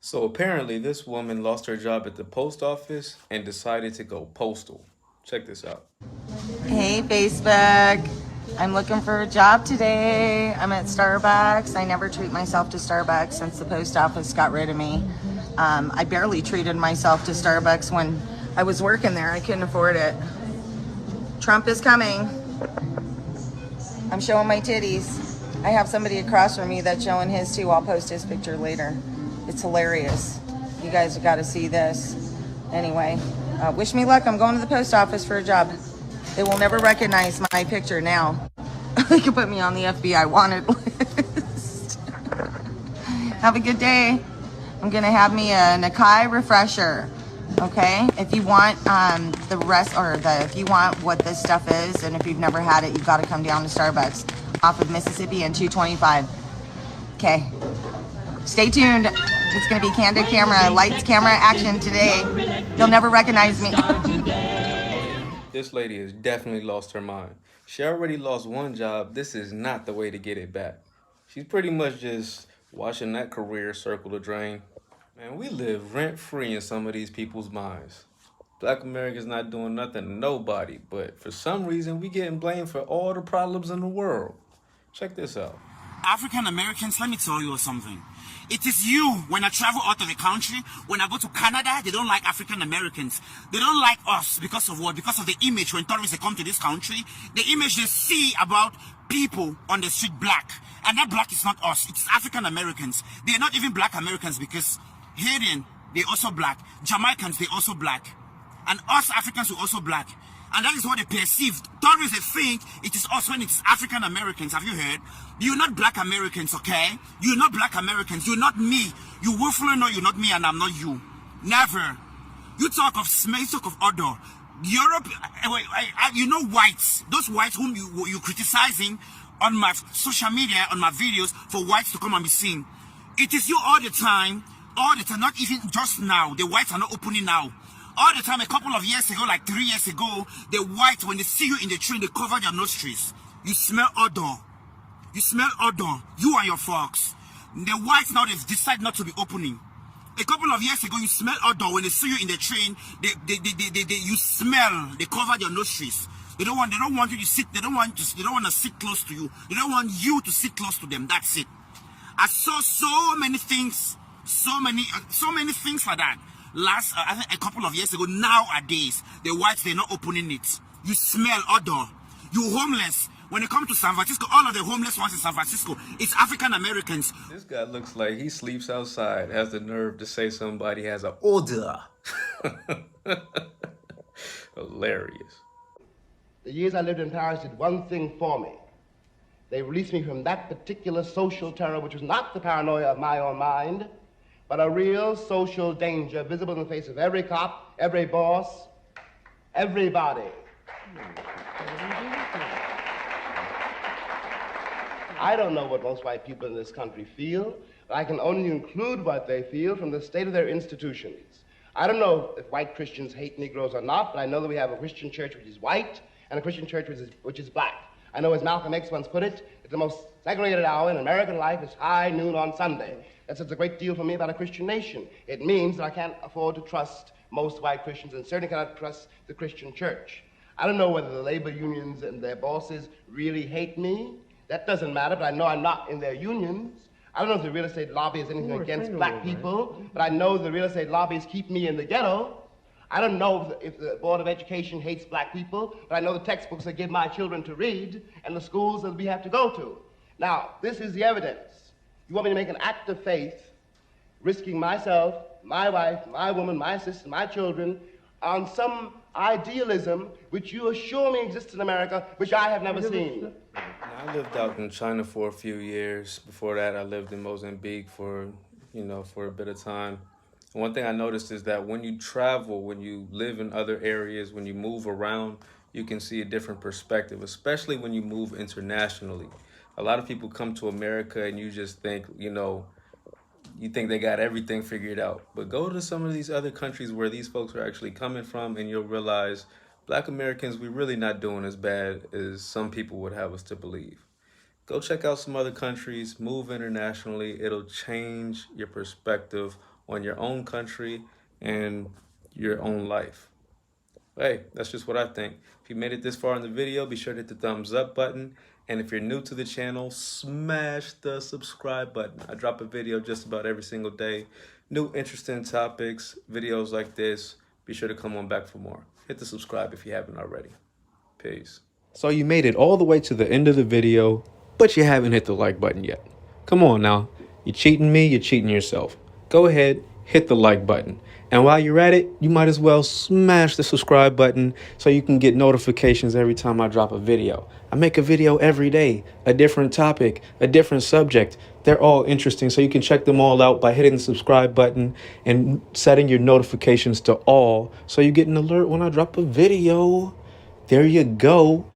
So apparently, this woman lost her job at the post office and decided to go postal. Check this out. Hey, Facebook. I'm looking for a job today. I'm at Starbucks. I never treat myself to Starbucks since the post office got rid of me. I barely treated myself to Starbucks when I was working there. I couldn't afford it. Trump is coming. I'm showing my titties. I have somebody across from me that's showing his too. I'll post his picture later. It's hilarious. You guys have got to see this. Anyway, wish me luck. I'm going to the post office for a job. They will never recognize my picture now. They can put me on the FBI wanted list. Have a good day. I'm gonna have me a Nakai refresher. Okay, if you want the rest or if you want what this stuff is, and if you've never had it, you've got to come down to Starbucks off of Mississippi and 225. Okay, stay tuned. It's gonna be candid camera, lights, camera, action today. You'll never recognize me. Oh yeah, this lady has definitely lost her mind. She already lost one job. This is not the way to get it back. She's pretty much just watching that career circle the drain. Man, we live rent free in some of these people's minds. Black America's not doing nothing to nobody, but for some reason we getting blamed for all the problems in the world. Check this out. African Americans, let me tell you something. It is you, when I travel out of the country, when I go to Canada, they don't like African Americans. They don't like us because of what? Because of the image when tourists they come to this country, the image they see about people on the street black. And that black is not us, it's African Americans. They are not even black Americans because Haitian, they also black. Jamaicans, they also black. And us Africans, we're also black. And that is what they perceive. Tourists, they think it is us when it's African Americans. Have you heard? You're not black Americans, okay? You're not black Americans. You're not me. You willfully know you're not me and I'm not you. Never. You talk of smell, you talk of odor. Europe, you know whites. Those whites whom you criticizing on my social media, on my videos, for whites to come and be seen. It is you all the time, not even just now. The whites are not opening now. All the time, a couple of years ago, like 3 years ago, the whites, when they see you in the train, they cover their nostrils. You smell odor. You smell odor. You and your folks. The whites now, they've decided not to be opening. A couple of years ago, you smell odor. When they see you in the train, you smell. They cover their nostrils. They don't want you to sit. They don't want to sit close to you. They don't want you to sit close to them. That's it. I saw so many things, so many things like that. I think a couple of years ago. Nowadays, the whites, they're not opening it. You smell odor. You homeless. When it comes to San Francisco, all of the homeless ones in San Francisco, it's African Americans. This guy looks like he sleeps outside, has the nerve to say somebody has an odor. Hilarious. The years I lived in Paris did one thing for me. They released me from that particular social terror, which was not the paranoia of my own mind, but a real social danger visible in the face of every cop, every boss, everybody. I don't know what most white people in this country feel, but I can only include what they feel from the state of their institutions. I don't know if white Christians hate Negroes or not, but I know that we have a Christian church which is white and a Christian church which is black. I know, as Malcolm X once put it, that the most segregated hour in American life is high noon on Sunday. That says a great deal for me about a Christian nation. It means that I can't afford to trust most white Christians and certainly cannot trust the Christian church. I don't know whether the labor unions and their bosses really hate me. That doesn't matter, but I know I'm not in their unions. I don't know if the real estate lobby is anything against black people, but I know the real estate lobbies keep me in the ghetto. I don't know if the Board of Education hates black people, but I know the textbooks I give my children to read and the schools that we have to go to. Now, this is the evidence. You want me to make an act of faith, risking myself, my wife, my woman, my sister, my children, on some idealism which you assure me exists in America, which I have never seen. I lived out in China for a few years. Before that, I lived in Mozambique for a bit of time. And one thing I noticed is that when you travel, when you live in other areas, when you move around, you can see a different perspective, especially when you move internationally. A lot of people come to America and you just think, you think they got everything figured out. But go to some of these other countries where these folks are actually coming from, and you'll realize Black Americans, we're really not doing as bad as some people would have us to believe. Go check out some other countries, move internationally. It'll change your perspective on your own country and your own life. Hey, that's just what I think. If you made it this far in the video, be sure to hit the thumbs up button. And if you're new to the channel, smash the subscribe button. I drop a video just about every single day. New interesting topics, videos like this. Be sure to come on back for more. Hit the subscribe if you haven't already. Peace. So you made it all the way to the end of the video, but you haven't hit the like button yet. Come on now. You're cheating me, you're cheating yourself. Go ahead, hit the like button. And while you're at it, you might as well smash the subscribe button so you can get notifications every time I drop a video. I make a video every day, a different topic, a different subject. They're all interesting, so you can check them all out by hitting the subscribe button and setting your notifications to all so you get an alert when I drop a video. There you go.